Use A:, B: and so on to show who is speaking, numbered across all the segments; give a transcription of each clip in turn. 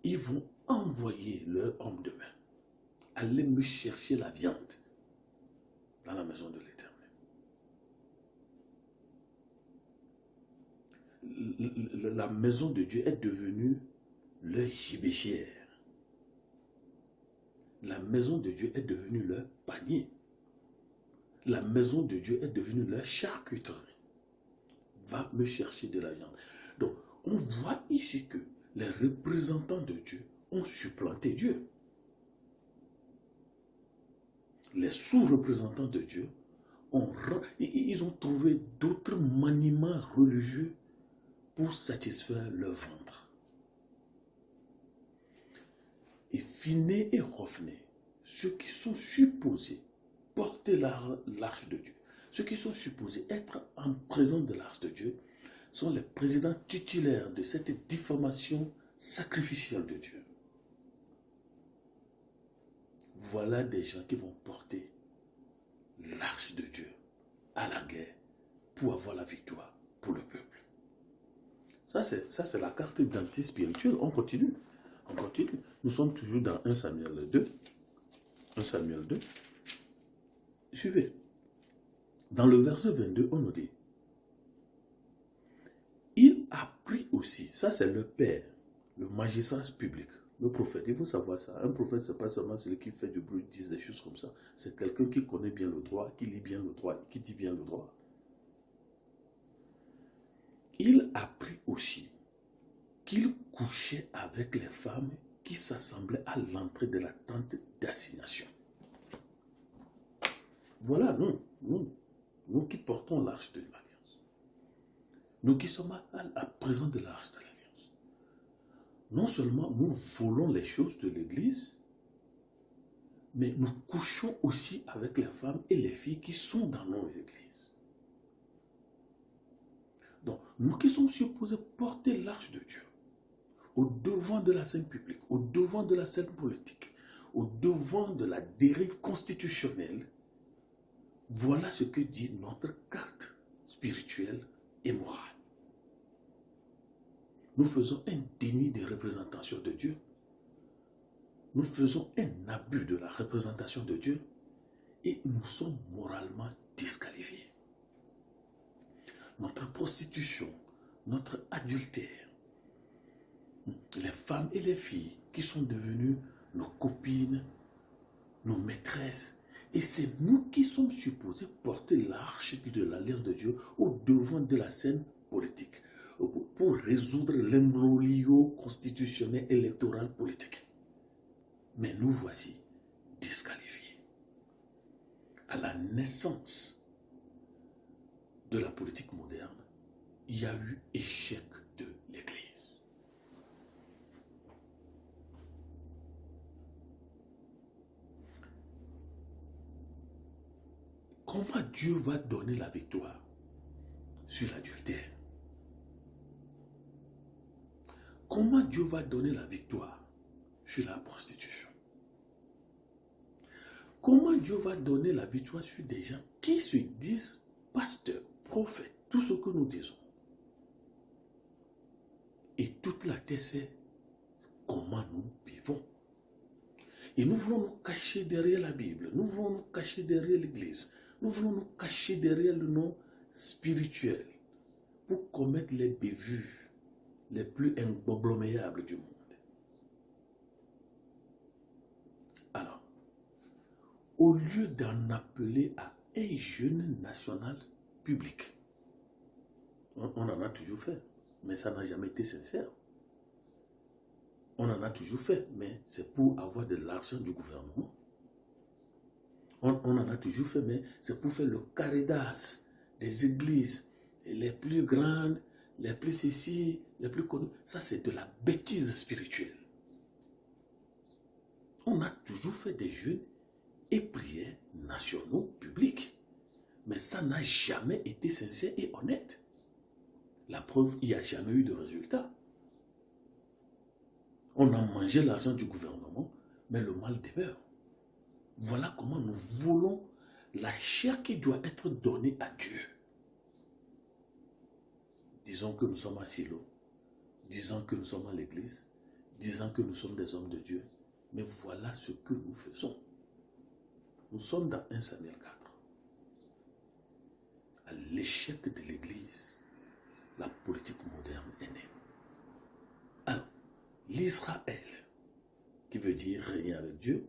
A: ils vont envoyer leur homme de main. Allez me chercher la viande dans la maison de l'Éternel. La maison de Dieu est devenue leur gibecière. La maison de Dieu est devenue leur panier. La maison de Dieu est devenue leur charcuterie. Va me chercher de la viande. Donc, on voit ici que les représentants de Dieu ont supplanté Dieu. Les sous-représentants de Dieu ils ont trouvé d'autres maniements religieux pour satisfaire leur ventre. Et Finney et Hophné, ceux qui sont supposés porter l'arche de Dieu, ceux qui sont supposés être en présence de l'arche de Dieu, sont les présidents titulaires de cette diffamation sacrificielle de Dieu. Voilà des gens qui vont porter l'arche de Dieu à la guerre pour avoir la victoire pour le peuple. Ça, c'est la carte d'identité spirituelle. On continue. On continue. Nous sommes toujours dans 1 Samuel 2. 1 Samuel 2. Suivez. Dans le verset 22, on nous dit, il a pris aussi, ça c'est le père, le magistrat public, le prophète. Il faut savoir ça. Un prophète, ce n'est pas seulement celui qui fait du bruit, dit des choses comme ça. C'est quelqu'un qui connaît bien le droit, qui lit bien le droit, qui dit bien le droit. Il a pris aussi qu'il couchait avec les femmes qui s'assemblaient à l'entrée de la tente d'assignation. Voilà, nous qui portons l'arche de l'Alliance. Nous qui sommes à la présence de l'arche de l'Alliance. Non seulement nous volons les choses de l'Église, mais nous couchons aussi avec les femmes et les filles qui sont dans nos églises. Donc, nous qui sommes supposés porter l'arche de Dieu au devant de la scène publique, au devant de la scène politique, au devant de la dérive constitutionnelle, voilà ce que dit notre carte spirituelle et morale. Nous faisons un déni de représentation de Dieu. Nous faisons un abus de la représentation de Dieu et nous sommes moralement disqualifiés. Notre prostitution, notre adultère, les femmes et les filles qui sont devenues nos copines, nos maîtresses, et c'est nous qui sommes supposés porter l'arche de l'alliance de Dieu au devant de la scène politique pour résoudre l'imbroglio constitutionnel, électoral, politique. Mais nous voici disqualifiés. À la naissance de la politique moderne, il y a eu échec de l'Église. Comment Dieu va donner la victoire sur l'adultère? Comment Dieu va donner la victoire sur la prostitution? Comment Dieu va donner la victoire sur des gens qui se disent pasteurs, prophètes, tout ce que nous disons? Et toute la terre sait comment nous vivons. Et nous voulons nous cacher derrière la Bible, nous voulons nous cacher derrière l'Église, nous voulons nous cacher derrière le nom spirituel pour commettre les bévues les plus ingommelables du monde. Alors, au lieu d'en appeler à un jeûne national public, on en a toujours fait, mais ça n'a jamais été sincère. On en a toujours fait, mais c'est pour avoir de l'argent du gouvernement. On en a toujours fait, mais c'est pour faire le caridas des églises les plus grandes, les plus ceci, les plus connues. Ça, c'est de la bêtise spirituelle. On a toujours fait des jeûnes et prières nationaux publics, mais ça n'a jamais été sincère et honnête. La preuve, il n'y a jamais eu de résultat. On a mangé l'argent du gouvernement, mais le mal demeure. Voilà comment nous voulons la chair qui doit être donnée à Dieu. Disons que nous sommes à Silo, disons que nous sommes à l'église, disant que nous sommes des hommes de Dieu, mais voilà ce que nous faisons. Nous sommes dans 1 Samuel 4. À l'échec de l'Église, la politique moderne est née. Alors, l'Israël, qui veut dire régner avec Dieu,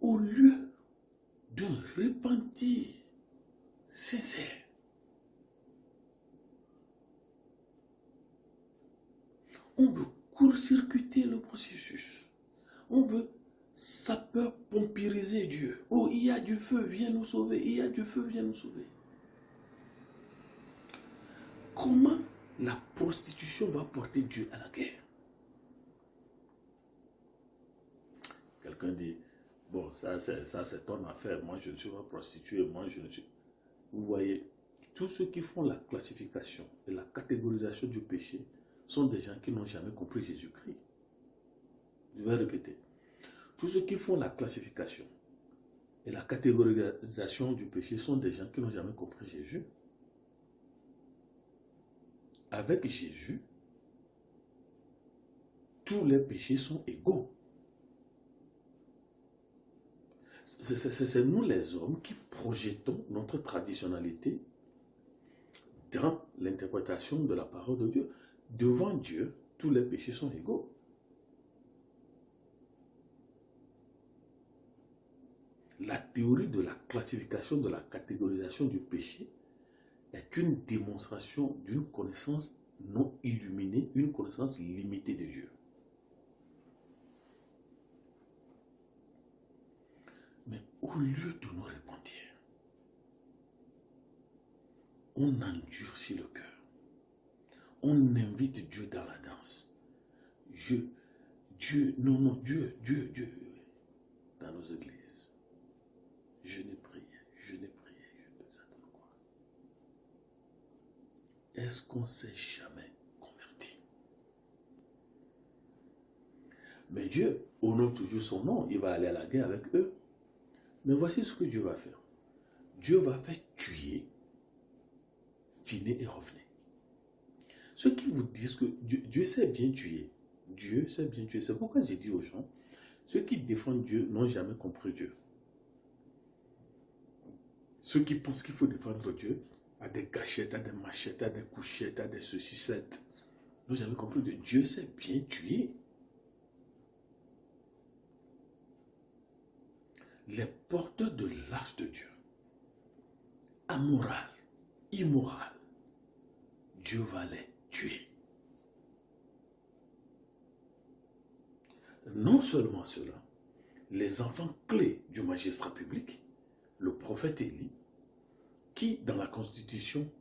A: au lieu d'un repentir sincère, on veut court-circuiter le processus. On veut sapeur-pompiriser Dieu. Oh, il y a du feu, viens nous sauver. Il y a du feu, viens nous sauver. Comment la prostitution va porter Dieu à la guerre? Quelqu'un dit, bon, ça c'est ton affaire. Moi, je ne suis pas prostitué. Moi, je ne suis... Vous voyez, tous ceux qui font la classification et la catégorisation du péché sont des gens qui n'ont jamais compris Jésus-Christ. Je vais répéter. Tous ceux qui font la classification et la catégorisation du péché sont des gens qui n'ont jamais compris Jésus. Avec Jésus, tous les péchés sont égaux. C'est nous les hommes qui projetons notre traditionnalité dans l'interprétation de la parole de Dieu. Devant Dieu, tous les péchés sont égaux. La théorie de la classification, de la catégorisation du péché est une démonstration d'une connaissance non illuminée, une connaissance limitée de Dieu. Mais au lieu de nous repentir, on endurcit le cœur. On invite Dieu dans la danse. Dieu, dans nos églises. Je n'ai prié, je ne sais pas quoi. Est-ce qu'on ne s'est jamais converti? Mais Dieu honore toujours son nom, il va aller à la guerre avec eux. Mais voici ce que Dieu va faire. Dieu va faire tuer, finir et revenir. Ceux qui vous disent que Dieu sait bien tuer, Dieu sait bien tuer. C'est pourquoi j'ai dit aux gens, ceux qui défendent Dieu n'ont jamais compris Dieu. Ceux qui pensent qu'il faut défendre Dieu, à des gâchettes, à des machettes, à des couchettes, à des saucissettes, n'ont jamais compris Dieu. Dieu sait bien tuer. Les porteurs de l'âge de Dieu, amoral, immoral, Dieu va les tuer. Non seulement cela, les enfants clés du magistrat public, le prophète Élie, qui dans la constitution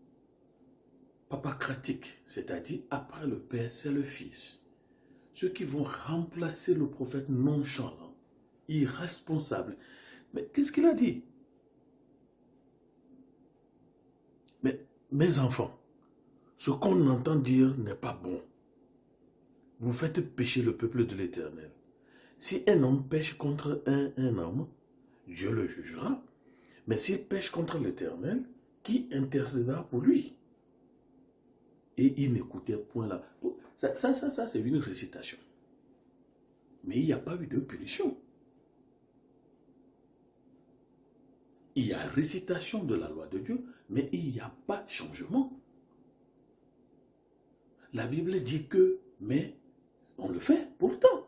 A: papacratique, c'est-à-dire après le père, c'est le fils, ceux qui vont remplacer le prophète nonchalant, irresponsable. Mais qu'est-ce qu'il a dit? Mais mes enfants, ce qu'on entend dire n'est pas bon. Vous faites pécher le peuple de l'Éternel. Si un homme pêche contre un homme, Dieu le jugera. Mais s'il pêche contre l'Éternel, qui intercédera pour lui? Et il n'écoutait point là. Ça c'est une récitation. Mais il n'y a pas eu de punition. Il y a récitation de la loi de Dieu, mais il n'y a pas de changement. La Bible dit que, mais on le fait pourtant.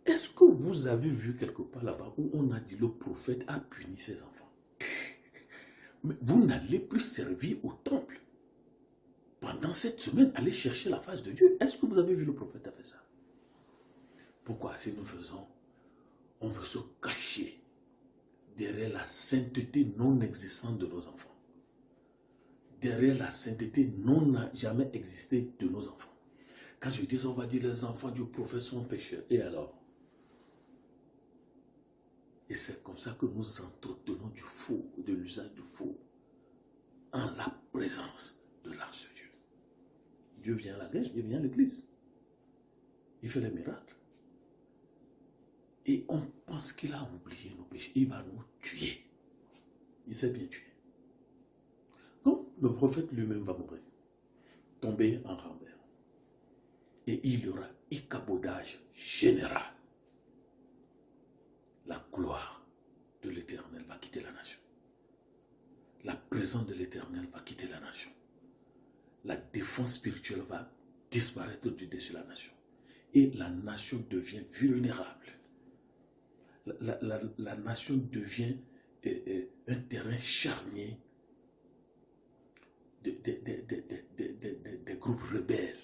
A: Est-ce que vous avez vu quelque part là-bas où on a dit le prophète a puni ses enfants? Mais vous n'allez plus servir au temple. Pendant cette semaine, allez chercher la face de Dieu. Est-ce que vous avez vu le prophète a fait ça? Pourquoi si nous faisons, on veut se cacher derrière la sainteté non existante de nos enfants? Derrière la sainteté non jamais existée de nos enfants. Quand je dis ça, on va dire les enfants du prophète sont pécheurs. Et alors? Et c'est comme ça que nous entretenons du faux, de l'usage du faux, en la présence de l'arche de Dieu. Dieu vient à la guerre, Dieu vient à l'église. Il fait les miracles. Et on pense qu'il a oublié nos péchés. Il va nous tuer. Il s'est bien tué. Donc, le prophète lui-même va mourir. tomber en revers. Et il y aura écabaudage général. La gloire de l'Éternel va quitter la nation. La présence de l'Éternel va quitter la nation. La défense spirituelle va disparaître du dessus de la nation. Et la nation devient vulnérable. La nation devient un terrain charnier des groupes rebelles,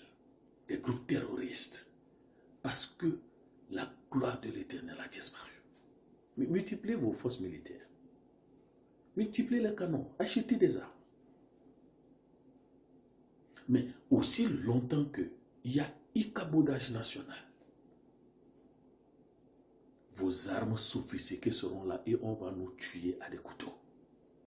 A: des groupes terroristes. Parce que la gloire de l'Éternel a disparu. Multipliez vos forces militaires. Multipliez les canons. Achetez des armes. Mais aussi longtemps qu'il y a écabaudage national, vos armes sophistiquées seront là et on va nous tuer à des couteaux.